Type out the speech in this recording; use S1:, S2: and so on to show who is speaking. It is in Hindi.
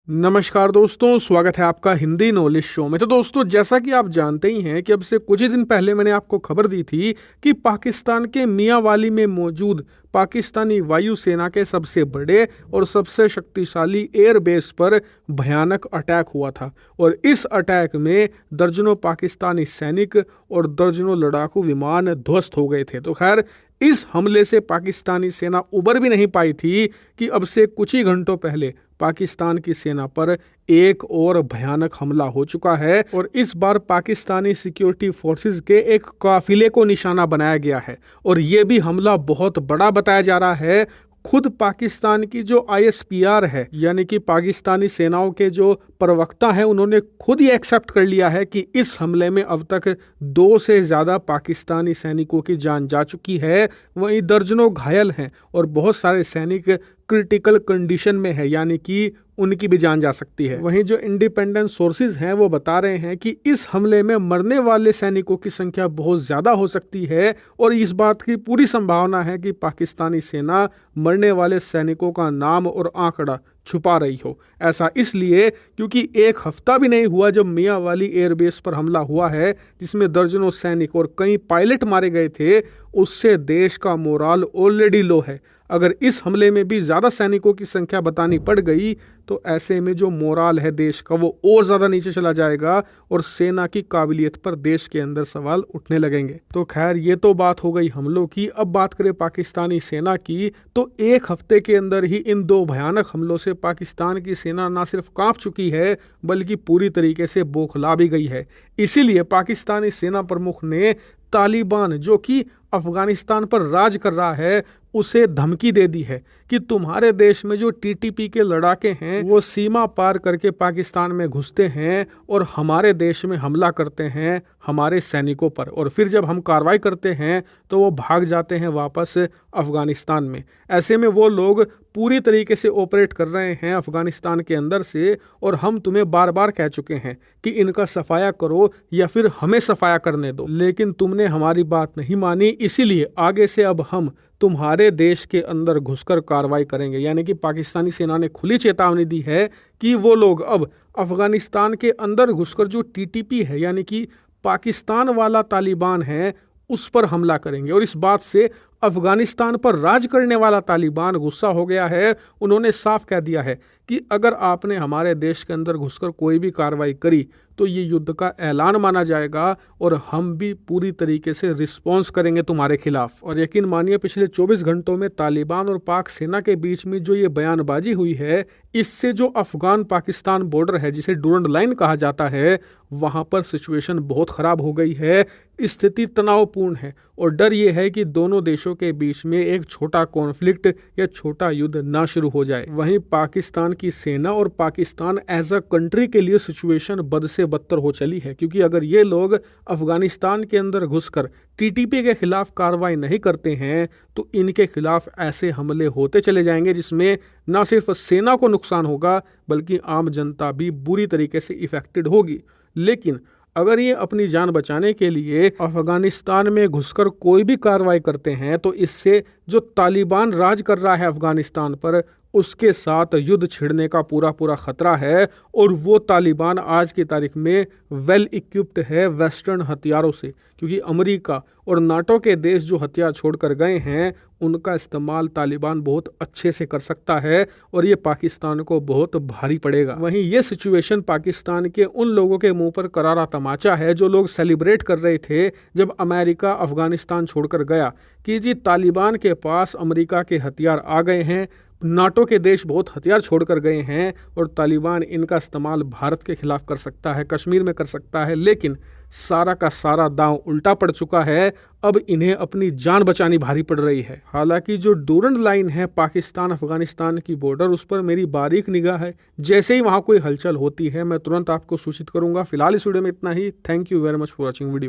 S1: नमस्कार दोस्तों, स्वागत है आपका हिंदी नॉलेज शो में। तो दोस्तों, जैसा कि आप जानते ही हैं कि अब से कुछ ही दिन पहले मैंने आपको खबर दी थी कि पाकिस्तान के मियांवाली में मौजूद पाकिस्तानी वायुसेना के सबसे बड़े और सबसे शक्तिशाली एयरबेस पर भयानक अटैक हुआ था और इस अटैक में दर्जनों पाकिस्तानी सैनिक और दर्जनों लड़ाकू विमान ध्वस्त हो गए थे। तो खैर, इस हमले से पाकिस्तानी सेना उबर भी नहीं पाई थी कि अब से कुछ ही घंटों पहले पाकिस्तान की सेना पर एक और भयानक हमला हो चुका है और इस बार पाकिस्तानी सिक्योरिटी फोर्सेस के एक काफिले को निशाना बनाया गया है और ये भी हमला बहुत बड़ा बताया जा रहा है। खुद पाकिस्तान की जो ISPR है, यानी कि पाकिस्तानी सेनाओं के जो प्रवक्ता हैं, उन्होंने खुद ही एक्सेप्ट कर लिया है कि इस हमले में अब तक 2 से ज़्यादा पाकिस्तानी सैनिकों की जान जा चुकी है। वहीं दर्जनों घायल हैं और बहुत सारे सैनिक क्रिटिकल कंडीशन में है, यानी कि उनकी भी जान जा सकती है। वहीं जो इंडिपेंडेंट सोर्सेज हैं वो बता रहे हैं कि इस हमले में मरने वाले सैनिकों की संख्या बहुत ज़्यादा हो सकती है और इस बात की पूरी संभावना है कि पाकिस्तानी सेना मरने वाले सैनिकों का नाम और आंकड़ा छुपा रही हो। ऐसा इसलिए क्योंकि एक हफ्ता भी नहीं हुआ जब मियांवाली एयरबेस पर हमला हुआ है, जिसमें दर्जनों सैनिक और कई पायलट मारे गए थे। उससे देश का मोराल ऑलरेडी लो है। अगर इस हमले में भी ज़्यादा सैनिकों की संख्या बतानी पड़ गई तो ऐसे में जो मोराल है देश का वो और ज़्यादा नीचे चला जाएगा और सेना की काबिलियत पर देश के अंदर सवाल उठने लगेंगे। तो खैर, ये तो बात हो गई हमलों की। अब बात करें पाकिस्तानी सेना की, तो एक हफ्ते के अंदर ही इन 2 भयानक हमलों से पाकिस्तान की सेना न सिर्फ कांप चुकी है बल्कि पूरी तरीके से बौखला भी गई है। इसीलिए पाकिस्तानी सेना प्रमुख ने तालिबान, जो कि अफगानिस्तान पर राज कर रहा है, उसे धमकी दे दी है कि तुम्हारे देश में जो TTP के लड़ाके हैं वो सीमा पार करके पाकिस्तान में घुसते हैं और हमारे देश में हमला करते हैं हमारे सैनिकों पर, और फिर जब हम कार्रवाई करते हैं तो वो भाग जाते हैं वापस अफगानिस्तान में। ऐसे में वो लोग पूरी तरीके से ऑपरेट कर रहे हैं अफगानिस्तान के अंदर से और हम तुम्हें बार बार कह चुके हैं कि इनका सफाया करो या फिर हमें सफाया करने दो, लेकिन तुमने हमारी बात नहीं मानी। इसीलिए आगे से अब हम तुम्हारे देश के अंदर घुसकर कार्रवाई करेंगे। यानी कि पाकिस्तानी सेना ने खुली चेतावनी दी है कि वो लोग अब अफगानिस्तान के अंदर घुसकर जो TTP है, यानी कि पाकिस्तान वाला तालिबान है, उस पर हमला करेंगे। और इस बात से अफगानिस्तान पर राज करने वाला तालिबान गुस्सा हो गया है। उन्होंने साफ कह दिया है कि अगर आपने हमारे देश के अंदर घुसकर कोई भी कार्रवाई करी तो ये युद्ध का ऐलान माना जाएगा और हम भी पूरी तरीके से रिस्पॉन्स करेंगे तुम्हारे खिलाफ। और यकीन मानिए, पिछले 24 घंटों में तालिबान और पाक सेना के बीच में जो ये बयानबाजी हुई है, इससे जो अफगान पाकिस्तान बॉर्डर है, जिसे डूरंड लाइन कहा जाता है, वहाँ पर सिचुएशन बहुत ख़राब हो गई है। स्थिति तनावपूर्ण है और डर ये है कि दोनों देशों के बीच में एक छोटा कॉन्फ्लिक्ट या छोटा युद्ध ना शुरू हो जाए। वहीं पाकिस्तान की सेना और पाकिस्तान एज अ कंट्री के लिए सिचुएशन बद से बदतर हो चली है, क्योंकि अगर ये लोग अफगानिस्तान के अंदर घुसकर TTP के खिलाफ कार्रवाई नहीं करते हैं तो इनके खिलाफ ऐसे हमले होते चले जाएंगे जिसमें न सिर्फ सेना को नुकसान होगा बल्कि आम जनता भी बुरी तरीके से इफेक्टेड होगी। लेकिन अगर ये अपनी जान बचाने के लिए अफगानिस्तान में घुसकर कोई भी कार्रवाई करते हैं तो इससे जो तालिबान राज कर रहा है अफगानिस्तान पर, उसके साथ युद्ध छिड़ने का पूरा पूरा खतरा है। और वो तालिबान आज की तारीख में वेल इक्विप्ड है वेस्टर्न हथियारों से, क्योंकि अमेरिका और नाटो के देश जो हथियार छोड़कर गए हैं उनका इस्तेमाल तालिबान बहुत अच्छे से कर सकता है और ये पाकिस्तान को बहुत भारी पड़ेगा। वहीं ये सिचुएशन पाकिस्तान के उन लोगों के मुंह पर करारा तमाचा है जो लोग सेलिब्रेट कर रहे थे जब अमेरिका अफगानिस्तान छोड़कर गया कि जी तालिबान के पास अमेरिका के हथियार आ गए हैं, नाटो के देश बहुत हथियार छोड़कर गए हैं और तालिबान इनका इस्तेमाल भारत के खिलाफ कर सकता है, कश्मीर में कर सकता है। लेकिन सारा का सारा दांव उल्टा पड़ चुका है। अब इन्हें अपनी जान बचानी भारी पड़ रही है। हालांकि जो डूरंड लाइन है पाकिस्तान अफगानिस्तान की बॉर्डर, उस पर मेरी बारीक निगाह है। जैसे ही वहाँ कोई हलचल होती है मैं तुरंत आपको सूचित करूंगा। फिलहाल इस वीडियो में इतना ही। Thank you very much for watching video.